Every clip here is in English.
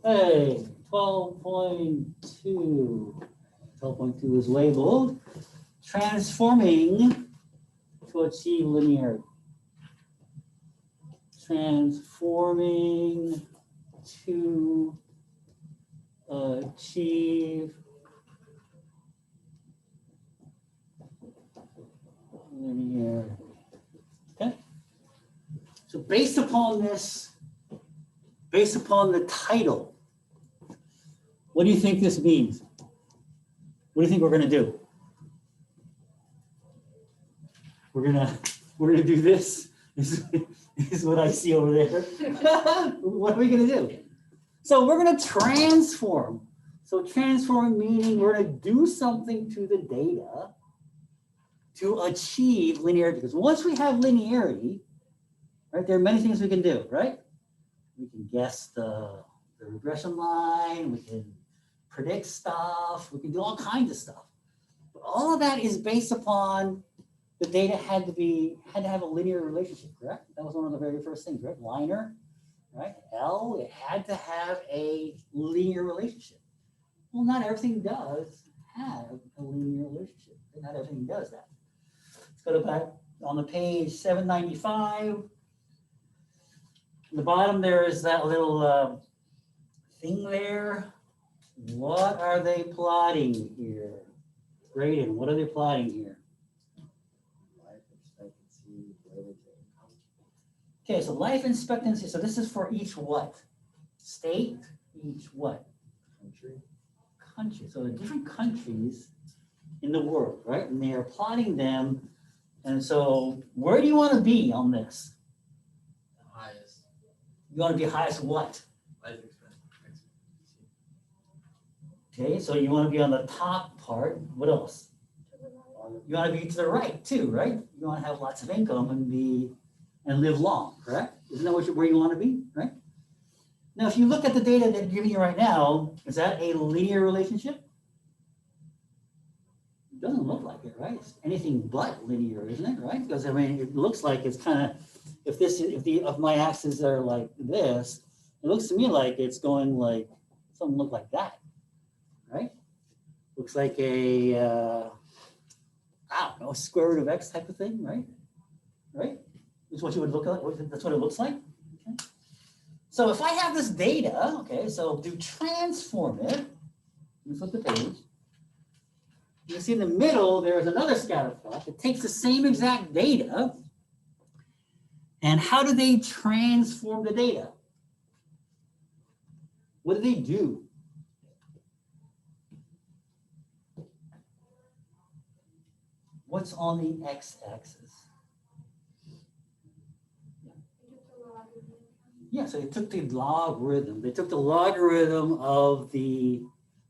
Hey, 12.2. 12.2 is labeled transforming to achieve linearity. Transforming to achieve linearity. Okay. So based upon this, based upon the title, what do you think this means? What do you think we're going to do? We're gonna do this. This is what I see over there. What are we gonna do? So we're gonna transform. So transform meaning we're gonna do something to the data to achieve linearity. Because once we have linearity, right, there are many things we can do, right? We can guess the regression line, we can predict stuff, we can do all kinds of stuff. But all of that is based upon the data had to have a linear relationship, correct? That was one of the very first things, right? Liner, right? L, it had to have a linear relationship. Well, not everything does have a linear relationship. Not everything does that. Let's go to back on the page 795. On the bottom there is that little thing there. What are they plotting here? Braden, what are they plotting here? Okay, so life expectancy. So this is for each what? State, each what? Country. So the different countries in the world, right? And they are plotting them. And so where do you want to be on this? The highest. You want to be highest what? Life expectancy. Okay, so you want to be on the top part. What else? You want to be to the right too, right? You want to have lots of income and live long, correct? Isn't that where you want to be, right? Now, if you look at the data that they're giving you right now, is that a linear relationship? It doesn't look like it, right? It's anything but linear, isn't it, right? Because I mean, it looks like it's kind of, if my axes are like this, it looks to me like it's going like, something look like that, right? Looks like a, I don't know, square root of X type of thing, right? Right? Is what you would look at. That's what it looks like. Okay. So if I have this data, okay, so to transform it, let me flip the page. You see in the middle, there's another scatter plot that takes the same exact data. And how do they transform the data? What do they do? What's on the x-axis? Yeah, so they took the logarithm. They took the logarithm of the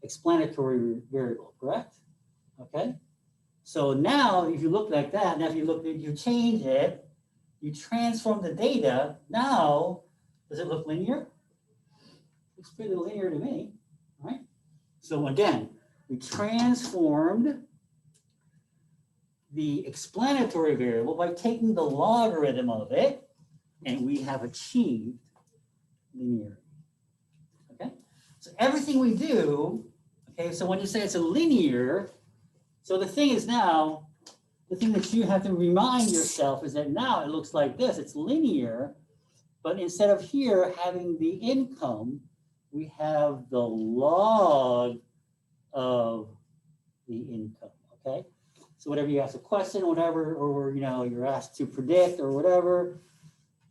explanatory variable, correct? Okay. So now, if you look like that, now if you change it, you transform the data. Now, does it look linear? Looks pretty linear to me, right? So again, we transformed the explanatory variable by taking the logarithm of it, and we have achieved linearity. Okay, so everything we do, okay, so when you say it's a linear, so the thing is now, the thing that you have to remind yourself is that now it looks like this, it's linear, but instead of here having the income, we have the log of the income, okay? So whatever you ask a question, whatever, or you're asked to predict or whatever,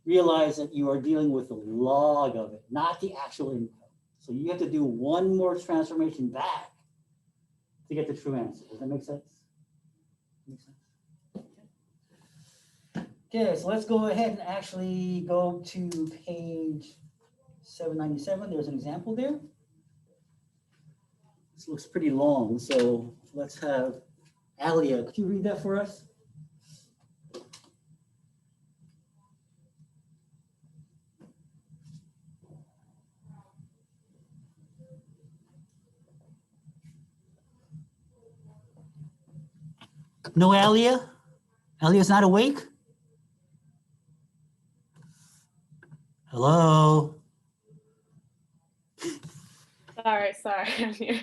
realize that you are dealing with the log of it, not the actual income. So you have to do one more transformation back to get the true answer. Does that make sense? Okay, so let's go ahead and actually go to page 797. There's an example there. This looks pretty long, so let's have Alia. Could you read that for us? No, Alia? Alia's not awake? Hello? sorry, I'm here.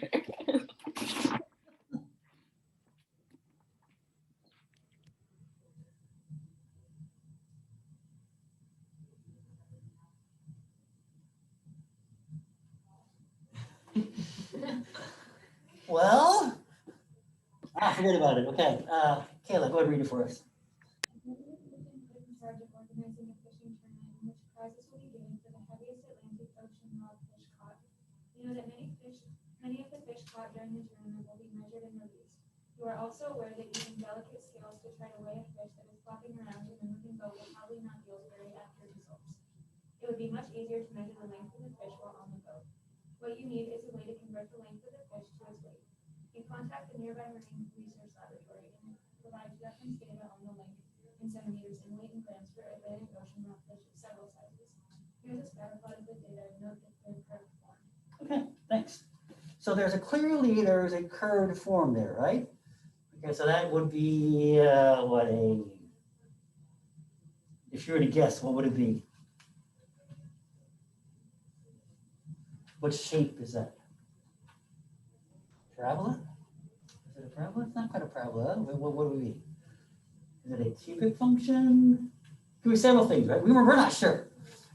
Well, forget about it. Okay, Kayla, go ahead and read it for us. In charge of organizing a fishing tournament in which prizes will be given for the heaviest Atlantic Ocean rod fish caught. You know that many of the fish caught during the tournament will be measured and released. You are also aware that using delicate scales to try to weigh a fish that is flopping around in the moving boat will probably not yield very accurate results. It would be much easier to measure the length of the fish while on the boat. What you need is a way to convert the length of the fish to its weight. You contact the nearby marine research laboratory and provide reference data on the length in centimeters and weight in grams for Atlantic Ocean rockfish of several sizes. Here's a scatterplot of the data. Note the curved form. Okay, thanks. So there's a curved form there, right? Okay, so that would be if you were to guess, what would it be? What shape is that? Parabola? Is it a parabola? It's not quite a parabola. What would it be? Is it a cubic function? Could be several things, right? We're not sure.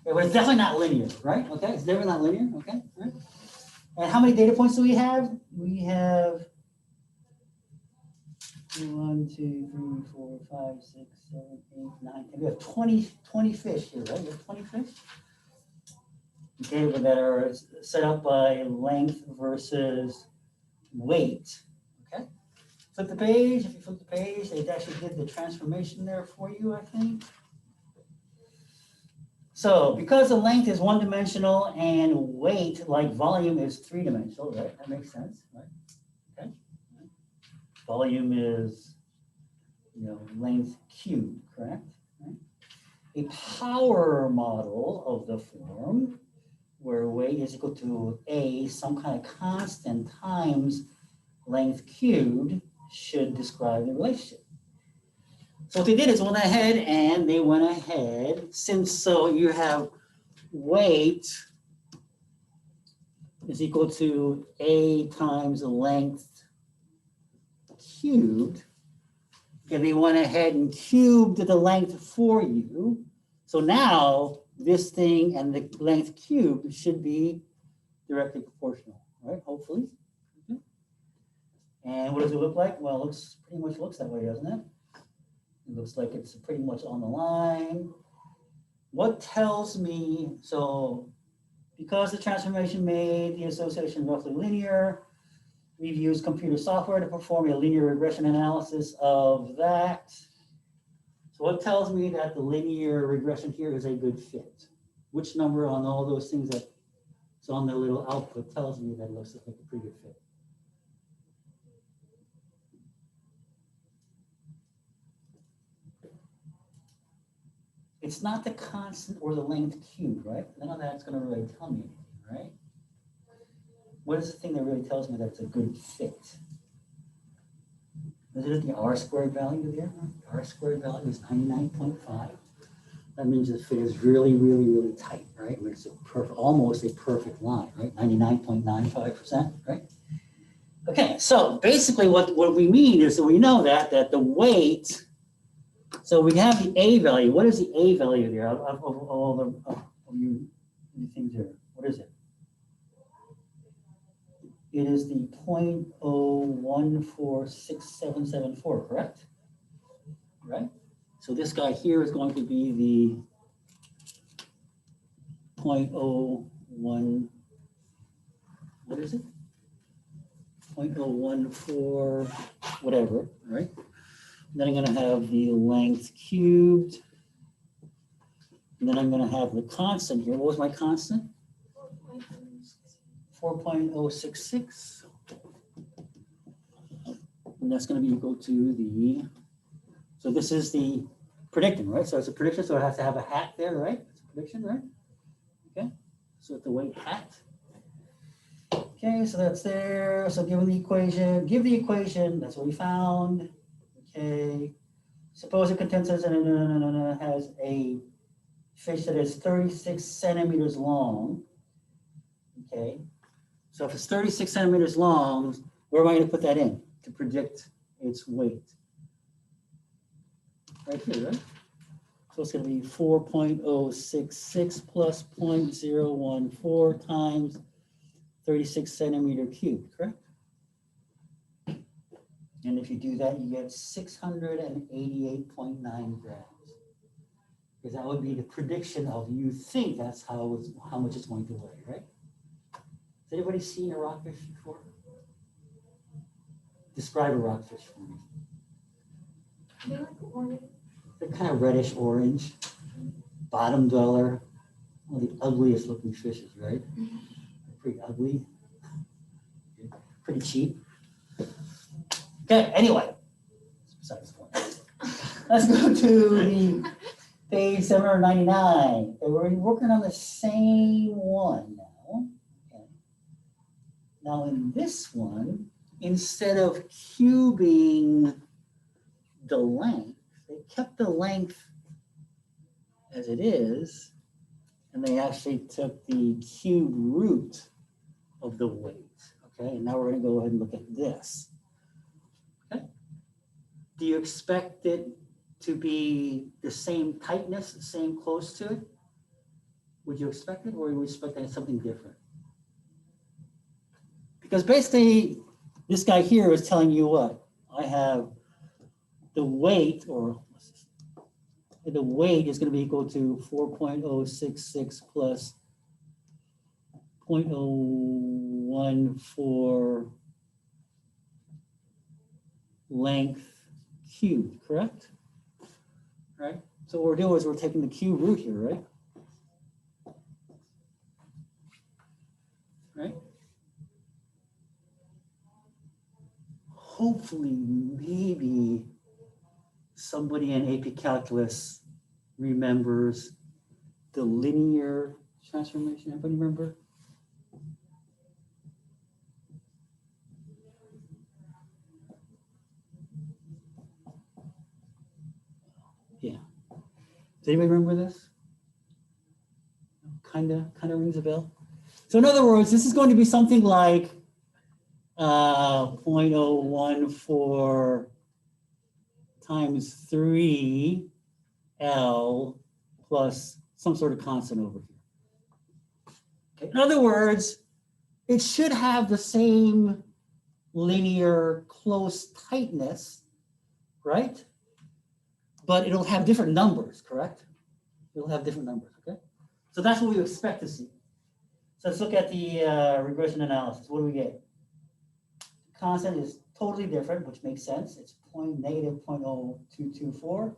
But it's definitely not linear, right? Okay, it's definitely not linear, okay? All right. And how many data points do we have? We have 1, 2, 3, 4, 5, 6, 7, 8, 9, 10. We have 20 fish here, right? We have 20 fish. Okay, but that are set up by length versus weight. Okay. Flip the page. If you flip the page, they actually did the transformation there for you, I think. So because the length is one-dimensional and weight, like volume, is three-dimensional, right? That makes sense, right? Okay. Volume is, length cubed, correct? Right? A power model of the form where weight is equal to A, some kind of constant, times length cubed should describe the relationship. So what they did is they went ahead, since you have weight is equal to A times the length cubed, and they went ahead and cubed the length for you. So now this thing and the length cubed should be directly proportional, right? Hopefully. Okay. And what does it look like? Well, it pretty much looks that way, doesn't it? It looks like it's pretty much on the line. What tells me, so because the transformation made the association roughly linear, we've used computer software to perform a linear regression analysis of that. So what tells me that the linear regression here is a good fit? Which number on all those things that's on the little output tells me that it looks like a pretty good fit? It's not the constant or the length cubed, right? None of that's going to really tell me anything, right? What is the thing that really tells me that it's a good fit? Is it the R squared value there? R squared value is 99.5. That means the fit is really, really, really tight, right? I mean, it's almost a perfect line, right? 99.95%, right? Okay, so basically what we mean is that we know that the weight, so we have the A value. What is the A value there of all the you things there? What is it? It is the 0.01467774, correct? Right? So this guy here is going to be the 0.01, what is it? 0.014, whatever, right? Then I'm going to have the length cubed. And then I'm going to have the constant here. What was my constant? 4.066. And that's going to be equal to the, so this is the predicting, right? So it's a prediction, so it has to have a hat there, right? It's a prediction, right? Okay, so it's the weight hat. Okay, so that's there. So given the equation, give the equation, that's what we found. Okay, suppose it contains has a fish that is 36 centimeters long. Okay, So if it's 36 centimeters long, where am I going to put that in to predict its weight? Right here, right? So it's going to be 4.066 plus 0.014 times 36 centimeter cubed, correct? And if you do that, you get 688.9 grams. Because that would be the prediction of you think that's how much it's going to weigh, right? Has anybody seen a rockfish before? Describe a rockfish for me. They like orange. They're kind of reddish orange, bottom dweller, one of the ugliest looking fishes, right? Pretty ugly, pretty cheap. Okay, anyway, besides the point. Let's go to the page 799. Okay, we're working on the same one now. Okay. Now in this one, instead of cubing the length, they kept the length as it is, and they actually took the cube root of the weight. Okay, and now we're going to go ahead and look at this. Okay, do you expect it to be the same tightness, same close to it? Would you expect it, or would you expect that something different? Because basically, this guy here is telling you what? I have the weight, or the weight is going to be equal to 4.066 plus 0.014 length cubed, correct? Right? So what we're doing is we're taking the cube root here, right? Right? Hopefully, maybe somebody in AP Calculus remembers the linear transformation. Everybody remember? Yeah. Does anybody remember this? Kind of rings a bell. So in other words, this is going to be something like 0.014 times 3L plus some sort of constant over here. Okay. In other words, it should have the same linear close tightness, right? But it'll have different numbers, correct? It'll have different numbers, okay? So that's what we expect to see. So let's look at the regression analysis. What do we get? The constant is totally different, which makes sense. It's negative 0.0224.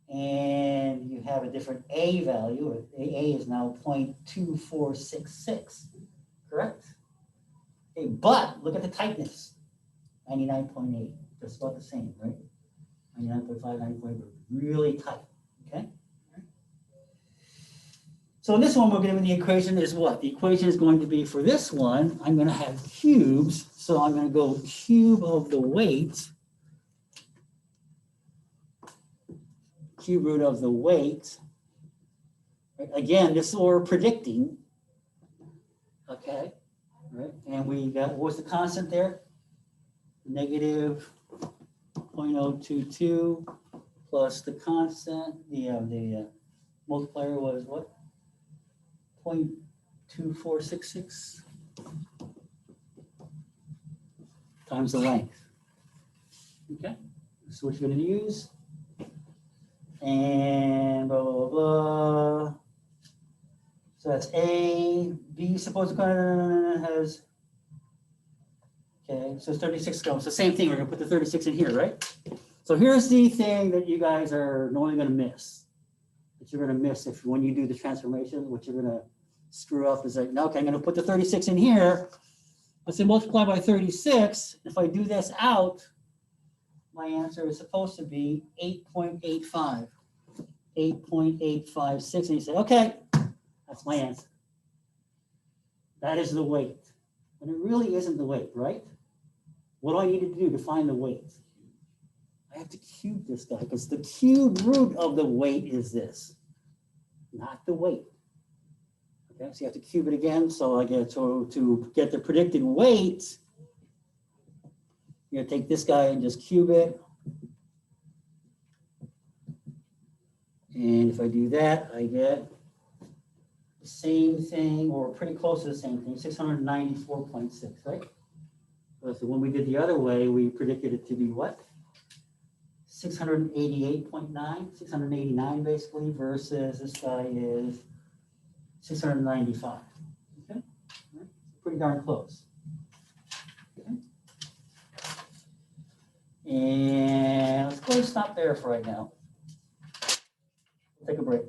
And you have a different A value. A is now 0.2466, correct? Okay, but look at the tightness, 99.8, just about the same, right? 99.5, 90.8, really tight, okay? So in this one, we're given the equation is what? The equation is going to be, for this one, I'm going to have cubes. So I'm going to go cube of the weight, cube root of the weight. Right? Again, this is what we're predicting, okay? Right? And we got, what was the constant there? Negative 0.022 plus the constant, the multiplier was what? 0.2466 times the length. Okay, that's what you're going to use. And blah, blah, blah. So that's A, B, suppose it has, okay, so it's 36 grams. So same thing, we're going to put the 36 in here, right? So here's the thing that you guys are normally going to miss. That you're going to miss if when you do the transformation, what you're going to screw up is like, no, okay, I'm going to put the 36 in here. Let's say multiply by 36. If I do this out, my answer is supposed to be 8.85. 8.856. And you say, okay, that's my answer. That is the weight. And it really isn't the weight, right? What do I need to do to find the weight? I have to cube this guy because the cube root of the weight is this, not the weight. Okay, so you have to cube it again. So I get to get the predicted weight, you're gonna take this guy and just cube it. And if I do that, I get the same thing, or pretty close to the same thing, 694.6, right? So when we did the other way, we predicted it to be what? 688.9, 689 basically, versus this guy is 695. Okay, right? Pretty darn close. Okay. And let's go and stop there for right now. Take a break.